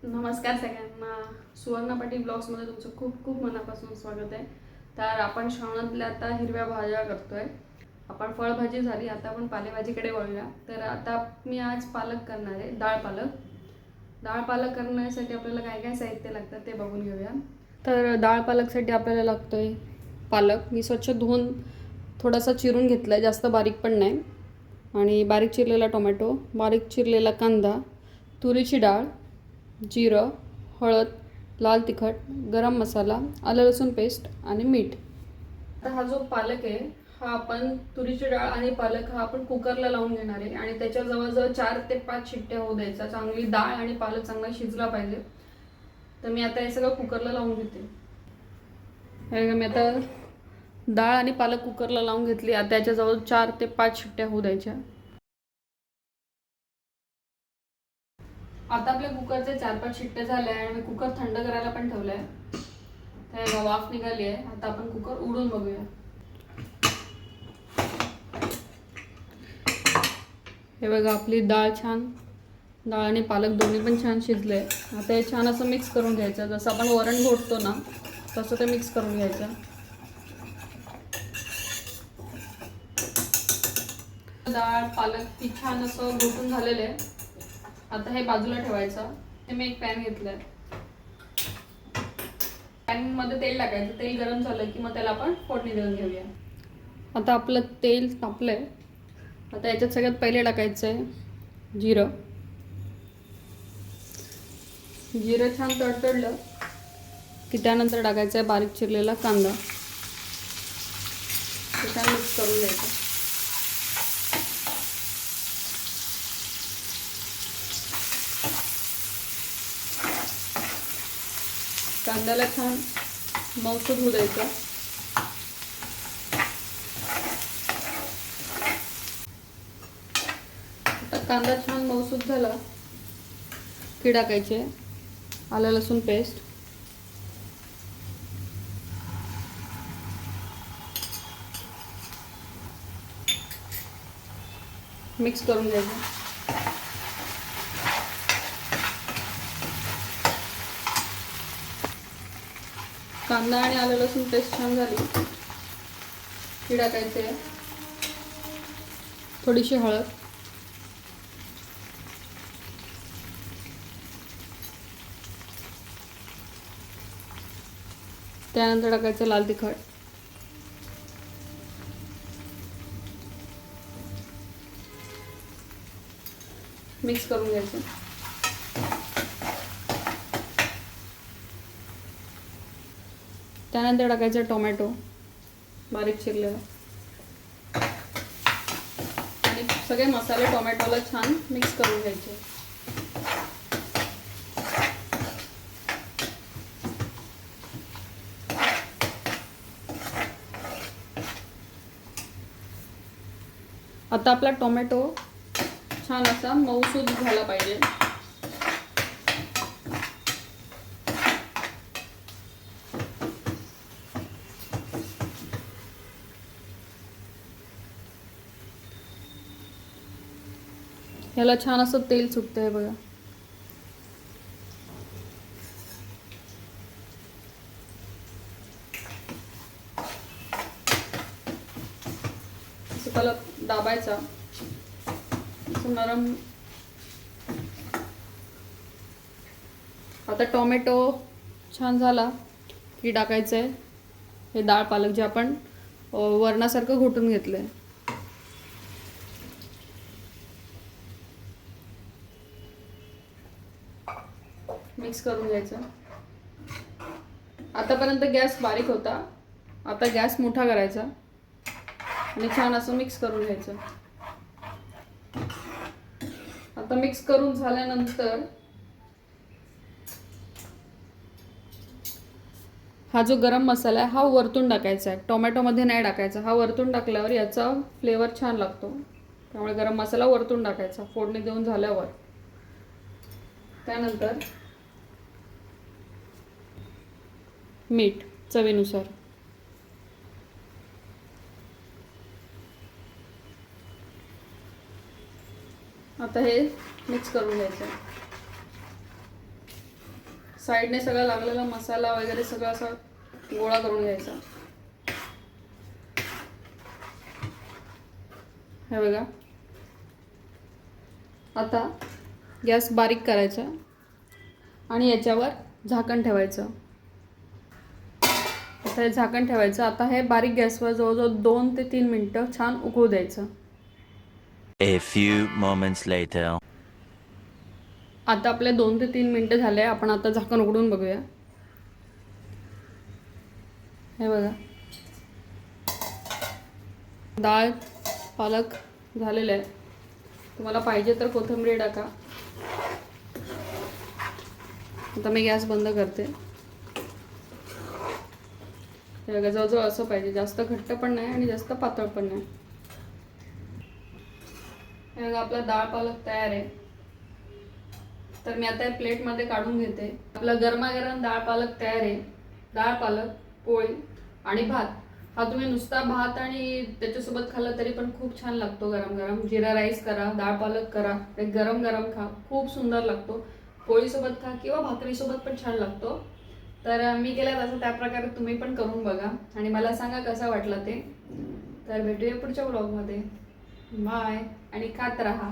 नमस्कार सगळ्यांना. सुवर्णा पाटील ब्लॉग्समध्ये तुमचं खूप खूप मनापासून स्वागत आहे. तर आपण श्रावणातल्या आता हिरव्या भाज्या करतोय. आपण फळभाजी झाली, आता आपण पालेभाजीकडे वळूया. तर आता मी आज पालक करणार आहे, डाळ पालक. डाळ पालक करण्यासाठी आपल्याला काय काय साहित्य लागतं ते बघून घेऊया. तर डाळ पालकसाठी आपल्याला लागतोय पालक. मी स्वच्छ धुवून थोडासा चिरून घेतला आहे, जास्त बारीक पण नाही. आणि बारीक चिरलेला टोमॅटो, बारीक चिरलेला कांदा, तुरीची डाळ, जिरं, हळद, लाल तिखट, गरम मसाला, आलं लसूण पेस्ट आणि मीठ. आता हा जो पालक आहे, हा आपण तुरीची डाळ आणि पालक हा आपण कुकरला लावून घेणार आहे आणि त्याच्या जवळजवळ 4 ते 5 शिट्ट्या होऊ द्यायचा. चांगली डाळ आणि पालक चांगला शिजला पाहिजे. तर मी आता हे सगळं कुकरला लावून घेते. हे मी आता डाळ आणि पालक कुकरला लावून घेतली. आता त्याच्याजवळ 4 ते 5 शिट्ट्या होऊ द्यायच्या. आता आपल्या कुकरचे 4-5 शिट्ट्या झाल्या आणि मी कुकर थंड करायला पण ठेवलाय. तर वाफ निघाली आहे. आता आपण कुकर उघडून बघूया. हे बघा, आपली डाळ आणि पालक दोन्ही पण छान शिजले. आता हे छान असं मिक्स करून घ्यायचं. जसं आपण वरण घोटतो ना, तसं ते मिक्स करून घ्यायचं. डाळ पालक ही छान असं घोटून झालेलं आहे. आता हे बाजूला ठेवायचं. हे मी एक पॅन घेतलंय. पॅनमध्ये तेल टाकायचं. तेल गरम झालं की मग त्याला आपण फोडणी देऊन घेऊया. आता आपलं तेल तापलंय. आता याच्यात सगळ्यात पहिले टाकायचं आहे जिरं. जिरं छान तडतडलं की त्यानंतर टाकायचं आहे बारीक चिरलेला कांदा. ते छान मिक्स करून घ्यायचं. कांद्याला छान मऊसूत होऊ द्यायचं. आता कांदा छान मऊसूत झाला की टाकायचे आलं लसूण पेस्ट, मिक्स करून घ्यायचं. कांदा आणि आलं लसूण पेस्ट छान झाली की टाकायचे थोडीशी हळद, त्यानंतर टाकायचं लाल तिखट, मिक्स करून घ्यायचं. त्यानंतर टाकायचं टोमॅटो बारीक चिरलेला आणि सगळे मसाले टोमॅटोला छान मिक्स करून घ्यायचे. आता आपला टोमॅटो छान असा मऊसूत झाला पाहिजे. याला छान असं तेल सुटतंय बघा. असं त्याला दाबायचा, असं नरम. आता टोमॅटो छान झाला की टाकायचं आहे हे डाळ पालक जे आपण वरणासारखं घोटून घेतलंय. मिक्स करून घ्यायचं. आतापर्यंत गॅस बारीक होता, आता गॅस मोठा करायचा आणि छान असं मिक्स करून घ्यायचं. आता मिक्स करून झाल्यानंतर हा जो गरम मसाला आहे हा वरतून टाकायचा आहे. टोमॅटोमध्ये नाही टाकायचा. हा वरतून टाकल्यावर याचा फ्लेवर छान लागतो. त्यामुळे गरम मसाला वरतून टाकायचा फोडणी देऊन झाल्यावर. त्यानंतर मीठ चवीनुसार. आता हे मिक्स करून घ्यायचं. साईडने सगळा लागलेला मसाला वगैरे सगळं असं गोळा करून घ्यायचा. हे बघा. आता गॅस बारीक करायचा आणि याच्यावर झाकण ठेवायचं. आता हे झाकण ठेवायचं. आता हे बारीक गॅसवर जवळजवळ 2 ते 3 मिनिटं छान उकळू द्यायचं. A few moments later. आता आपले 2 ते 3 मिनिटं झाले. आपण आता झाकण उघडून बघूया. हे बघा, डाळ पालक झालेलं आहे. तुम्हाला पाहिजे तर कोथिंबीर टाका. आता मी गॅस बंद करते. हे बघा, जवळजवळ असं पाहिजे. जास्त घट्ट पण नाही आणि जास्त पातळ पण नाही. हे बघा, आपला डाळ पालक तयार आहे. तर मी आता प्लेटमध्ये काढून घेते. आपला गरमागरम डाळ पालक तयार आहे. डाळ पालक, पोळी आणि भात. हा तुम्ही नुसता भात आणि त्याच्यासोबत खाल्ला तरी पण खूप छान लागतो. गरम गरम जिरा राईस करा, डाळ पालक करा, एक गरम गरम खा, खूप सुंदर लागतो. पोळीसोबत खा किंवा भाकरीसोबत पण छान लागतो. तर मी केला तसं त्याप्रकारे तुम्ही पण करून बघा आणि मला सांगा कसा वाटला ते. तर भेटूया पुढच्या व्लॉगमध्ये. बाय आणि खात राहा.